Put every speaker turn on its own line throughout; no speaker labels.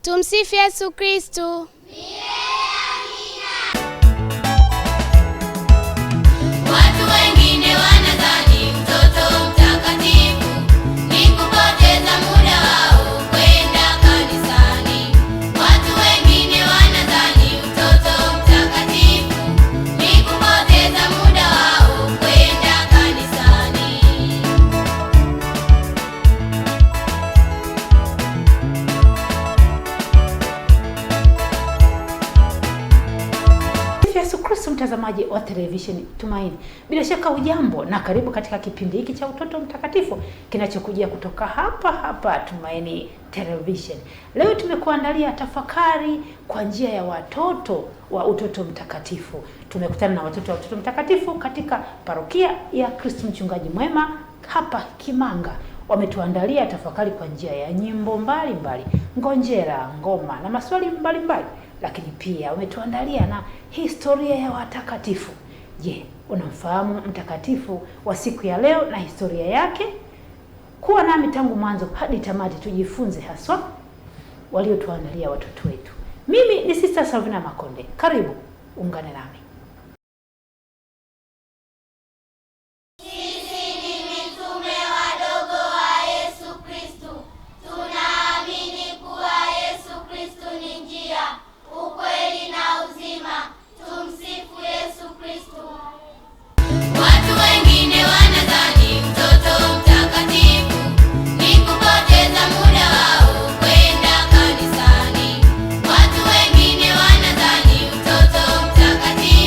Tumsifu Yesu Kristo.
Watu wengine wanadhani mtoto mtakatifu ni kupoteza muda wao kwenda kanisani. Watu wengine wanadhani mtoto mtakatifu ni kupoteza muda wao kwenda kanisani.
Yesu Kristo, mtazamaji wa televisheni Tumaini, bila shaka hujambo na karibu katika kipindi hiki cha utoto mtakatifu kinachokujia kutoka hapa Tumaini Television. Leo tumekuandalia tafakari kwa njia ya watoto wa utoto mtakatifu. Tumekutana na watoto wa utoto mtakatifu katika parokia ya Kristo Mchungaji Mwema hapa Kimanga. Wametuandalia tafakari kwa njia ya nyimbo mbalimbali, ngonjera, ngoma na maswali mbalimbali. Lakini pia umetuandalia na historia ya watakatifu. Je, unamfahamu mtakatifu wa siku ya leo na historia yake? Kuwa nami tangu mwanzo hadi tamati tujifunze haswa waliotuandalia watoto wetu. Mimi ni Sister Salvina Makonde. Karibu, ungane nami.
Watu wengine wanadhani mtoto mtakatifu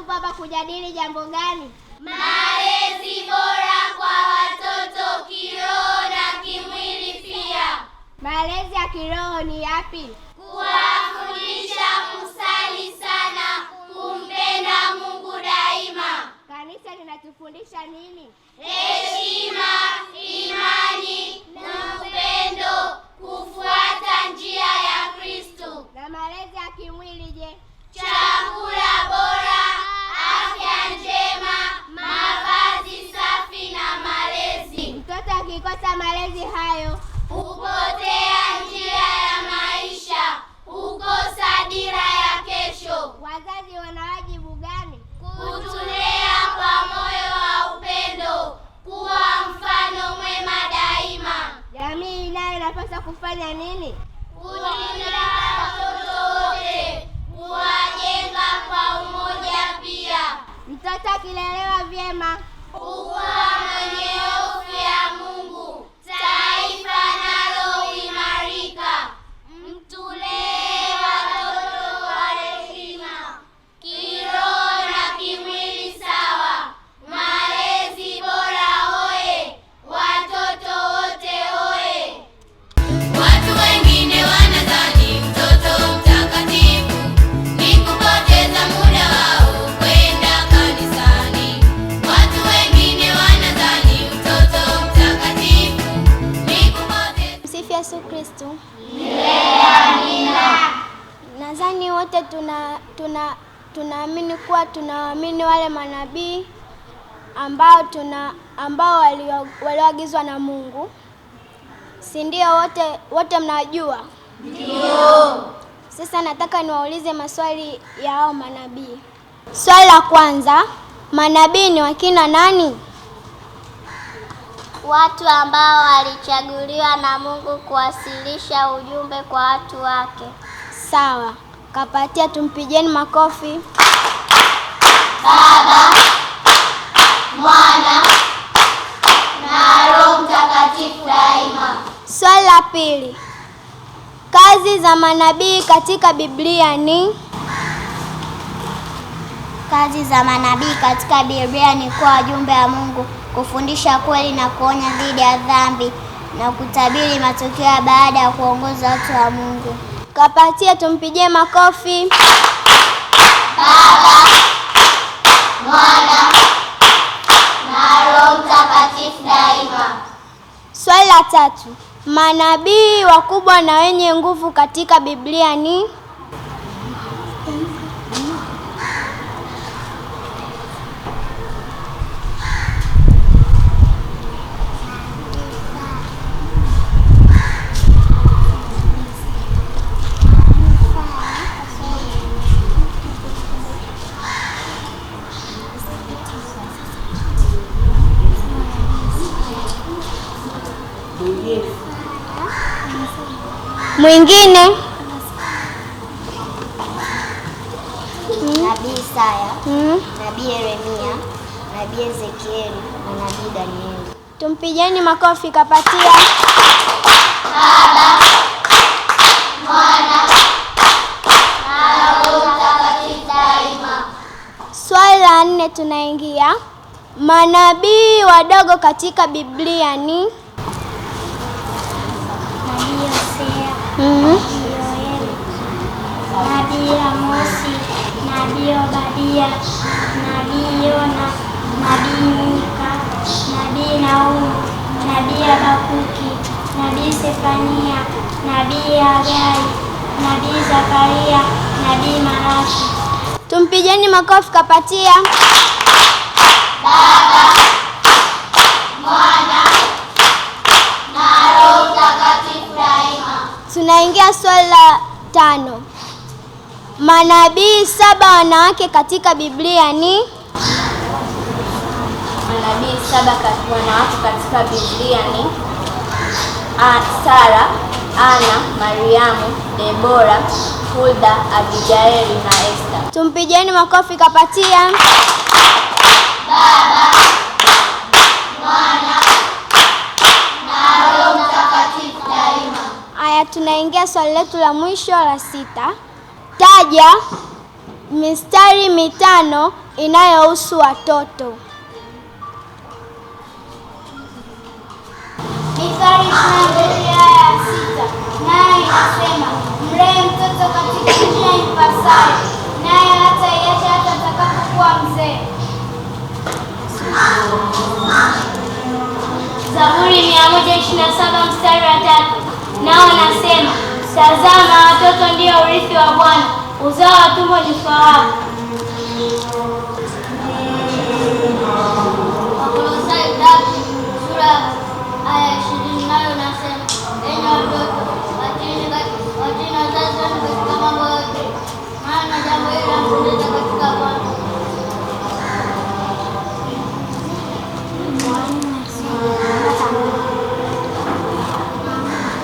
tupo hapa kujadili jambo gani?
Malezi bora kwa watoto kiroho na kimwili pia.
Malezi ya kiroho ni yapi?
Kuwafundisha kusali sana, kumpenda Mungu daima.
Kanisa linatufundisha nini?
Heshima, imani na upendo, kufuata njia ya Kristo.
Na malezi ya kimwili je?
Chakula bora, afya njema, mavazi safi na malezi.
Mtoto akikosa malezi hayo
hupotea njia ya maisha, hukosa dira ya kesho.
Wazazi wana wajibu gani?
Kutulea kwa moyo wa upendo, kuwa mfano mwema daima.
Jamii nayo inapaswa kufanya nini?
Kulinda watoto wote, kuwajenga kwa umoja pia.
Mtoto akilelewa vyema
Kuwa mwenye hofu ya Mungu, taifa nalo huimarika. Mtulee watoto wa hekima, kiroho na kimwili sawa. Malezi bora oye, watoto wote oye. Watu wengine wanadhani mtoto mtakatifu ni kupoteza muda wao kwenda kanisani. Watu wengine wanadhani mtoto mtakatifu ni kupoteza.
Msifu Yesu Kristo.
Amina.
Nadhani wote tunaamini kuwa tunaamini wale manabii ambao walioagizwa na Mungu. Si ndio? Wote mnajua?
Ndio.
Sasa nataka niwaulize maswali ya hao manabii. Swali la kwanza, manabii ni wakina nani?
watu ambao walichaguliwa na Mungu kuwasilisha ujumbe kwa watu wake.
Sawa. Kapatia, tumpigeni makofi.
Baba, Mwana na Roho Mtakatifu daima.
Swali la pili. Kazi za manabii katika Biblia ni?
Kazi za manabii katika Biblia ni kuwa wajumbe wa Mungu, kufundisha kweli na kuonya dhidi ya dhambi na kutabiri matukio ya baada ya kuongoza watu wa Mungu.
Kapatia, tumpigie makofi.
Baba, Mwana na Roho Mtakatifu daima.
Swali la tatu. Manabii wakubwa na wenye nguvu katika Biblia ni? Mwingine?
Nabii Isaya, Nabii Yeremia, Nabii Ezekieli na Nabii Danieli.
Tumpigeni makofi. Kapatia.
Baba, Mwana na Roho Mtakatifu daima.
Swali la 4 tunaingia. Manabii wadogo katika Biblia ni?
Nabii Hosea, Nabii Yoeli, Nabii Amosi, Nabii Obadia, Nabii Yona, Nabii Mika, Nabii Naumu, Nabii Habakuki, Nabii Sefania, Nabii Hagai, Nabii Zakaria, Nabii Malaki.
Tumpigeni makofi. Kapatia.
Baba, Mwana na Roho Mtakatifu daima.
Tunaingia swali la 5. Manabii 7 wanawake katika Biblia ni?
Manabii 7 wanawake katika Biblia ni Sara, Ana, Mariamu, Debora, Hulda, Abigaili na Esther.
Tumpigeni makofi. Kapatia.
Baba, Mwana na Roho Mtakatifu daima.
Aya, tunaingia swali letu la mwisho la 6. Taja mistari 5 inayohusu watoto.
Mithali 22 aya ya 6 nayo inasema, mlee mtoto katika njia impasayo, naye hataiacha hata atakapokuwa mzee.
Zaburi 127 mstari wa 3 nao nasema, tazama watoto ndio urithi wa Bwana, uzao wa tumbo ni faraja. Wakolosai 3 sura aya 20 nayo nasema, enyi watoto watii wazazi wenu katika mambo yote, maana jambo hili lampendeza katika Bwana.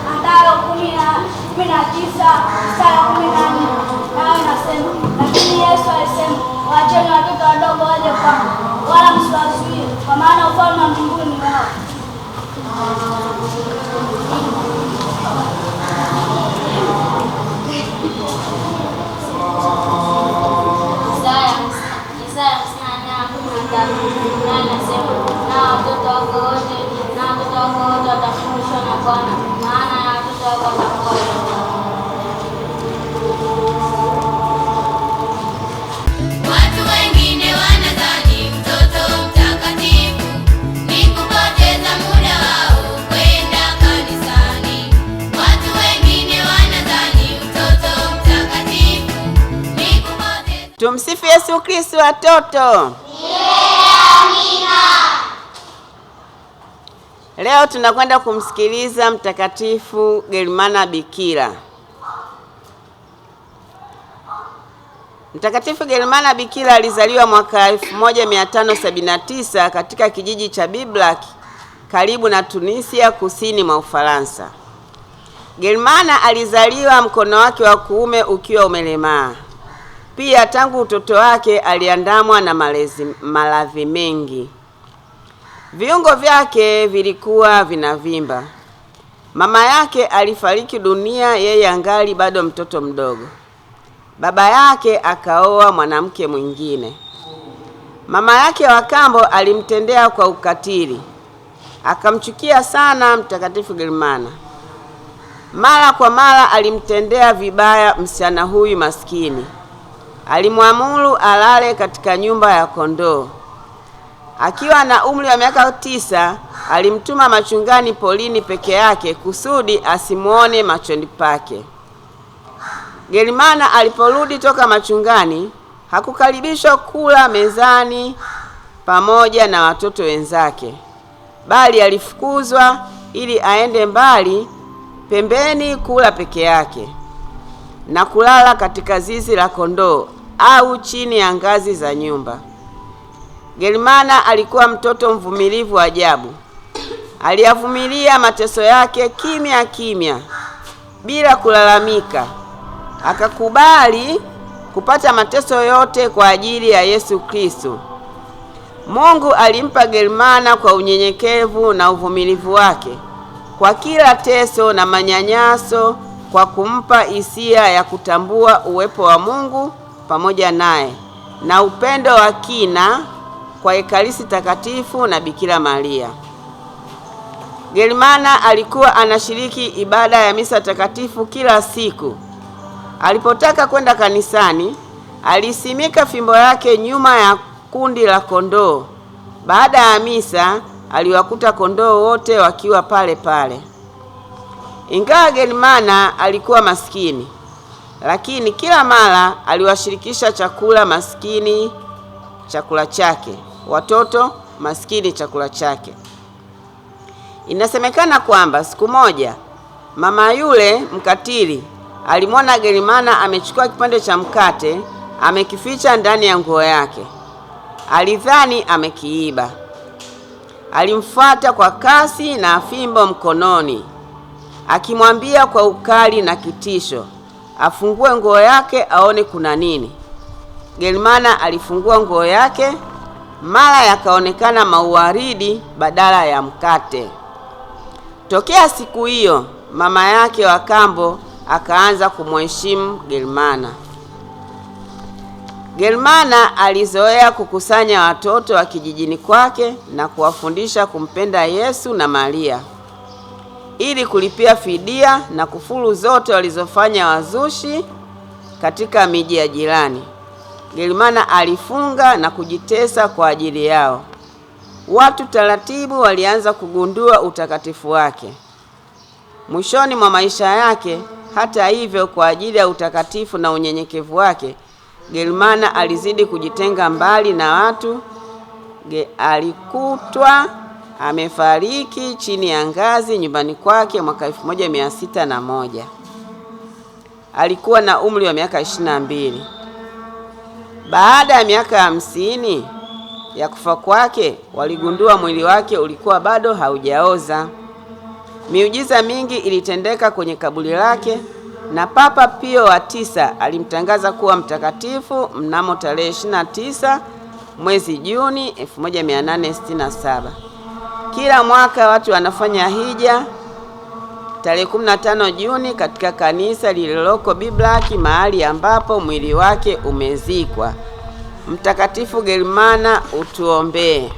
Mathayo 19 mstari wa 14 nayo inasema, lakini Yesu alisema, waacheni watoto wadogo waje kwangu, wala msiwazuie, kwa maana ufalme wa mbinguni ni wao.
Isaya 58:15 anasema, na watoto wako wote watafundishwa na Bwana, maana ya watoto wako watakuwa. Watu wengine wanadhani mtoto mtakatifu ni kupoteza muda wao kwenda kanisani. Watu wengine wanadhani mtoto mtakatifu ni kupoteza.
Tumsifu Yesu Kristo watoto. Leo tunakwenda kumsikiliza Mtakatifu Germana Bikira. Mtakatifu Germana Bikira alizaliwa mwaka 1579 katika kijiji cha Biblac karibu na Tunisia kusini mwa Ufaransa. Germana alizaliwa mkono wake wa kuume ukiwa umelemaa. Pia tangu utoto wake aliandamwa na maradhi mengi. Viungo vyake vilikuwa vinavimba. Mama yake alifariki dunia yeye angali bado mtoto mdogo. Baba yake akaoa mwanamke mwingine. Mama yake wa kambo alimtendea kwa ukatili. Akamchukia sana Mtakatifu Germana. Mara kwa mara alimtendea vibaya msichana huyu maskini. Alimwamuru alale katika nyumba ya kondoo. Akiwa na umri wa miaka 9, alimtuma machungani polini peke yake kusudi asimuone machoni pake. Germana aliporudi toka machungani, hakukaribishwa kula mezani pamoja na watoto wenzake, bali alifukuzwa ili aende mbali pembeni kula peke yake na kulala katika zizi la kondoo au chini ya ngazi za nyumba. Germana alikuwa mtoto mvumilivu ajabu. Aliyavumilia mateso yake kimya kimya bila kulalamika. Akakubali kupata mateso yote kwa ajili ya Yesu Kristo. Mungu alimpa Germana kwa unyenyekevu na uvumilivu wake kwa kila teso na manyanyaso, kwa kumpa hisia ya kutambua uwepo wa Mungu pamoja naye na upendo wa kina kwa Ekaristi Takatifu na Bikira Maria. Germana alikuwa anashiriki ibada ya misa takatifu kila siku. Alipotaka kwenda kanisani, alisimika fimbo yake nyuma ya kundi la kondoo. Baada ya misa, aliwakuta kondoo wote wakiwa pale pale. Ingawa Germana alikuwa maskini, lakini kila mara aliwashirikisha chakula maskini chakula chake, watoto maskini chakula chake. Inasemekana kwamba siku moja mama yule mkatili alimwona Germana amechukua kipande cha mkate amekificha ndani ya nguo yake. Alidhani amekiiba. Alimfuata kwa kasi na fimbo mkononi, akimwambia kwa ukali na kitisho afungue nguo yake aone kuna nini. Germana alifungua nguo yake, mara yakaonekana mauwaridi badala ya mkate. Tokea siku hiyo mama yake wa kambo akaanza kumheshimu Germana. Germana alizoea kukusanya watoto wa kijijini kwake na kuwafundisha kumpenda Yesu na Maria ili kulipia fidia na kufuru zote walizofanya wazushi katika miji ya jirani. Germana alifunga na kujitesa kwa ajili yao. Watu taratibu walianza kugundua utakatifu wake. Mwishoni mwa maisha yake, hata hivyo, kwa ajili ya utakatifu na unyenyekevu wake, Germana alizidi kujitenga mbali na watu. Alikutwa amefariki chini ya ngazi nyumbani kwake mwaka 1601. Alikuwa na umri wa miaka 22. Baada ya miaka 50 ya kufa kwake, waligundua mwili wake ulikuwa bado haujaoza. Miujiza mingi ilitendeka kwenye kaburi lake na Papa Pio wa 9 alimtangaza kuwa mtakatifu mnamo tarehe 29 mwezi Juni 1867. Kila mwaka watu wanafanya hija tarehe 15 Juni katika kanisa lililoko Biblaki, mahali ambapo mwili wake umezikwa. Mtakatifu Germana, utuombee.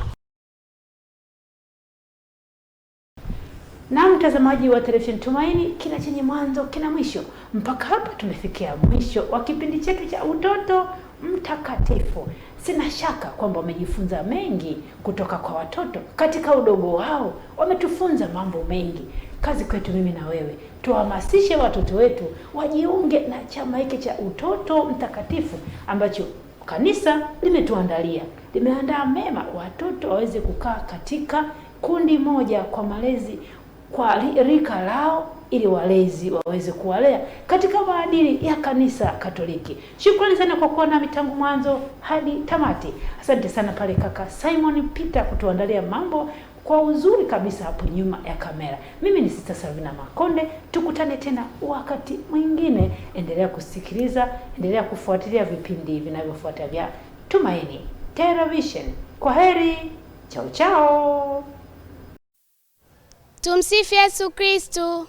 Na mtazamaji wa televisheni Tumaini, kila chenye mwanzo kina mwisho. Mpaka hapa tumefikia mwisho wa kipindi chetu cha Utoto Mtakatifu. Sina shaka kwamba wamejifunza mengi kutoka kwa watoto katika udogo wao. Wametufunza mambo mengi. Kazi kwetu mimi na wewe, tuhamasishe watoto wetu wajiunge na chama hiki cha Utoto Mtakatifu ambacho kanisa limetuandalia. Limeandaa mema watoto waweze kukaa katika kundi moja kwa malezi kwa rika lao, ili walezi waweze kuwalea katika maadili ya kanisa Katoliki. Shukrani sana kwa kuwa nami tangu mwanzo hadi tamati. Asante sana pale kaka Simon Peter kutuandalia mambo kwa uzuri kabisa hapo nyuma ya kamera. Mimi ni Sister Salvina Makonde. Tukutane tena wakati mwingine. Endelea kusikiliza, endelea kufuatilia vipindi vinavyofuata vya Tumaini Television. Kwa heri. Chao chao.
Tumsifu Yesu Kristo.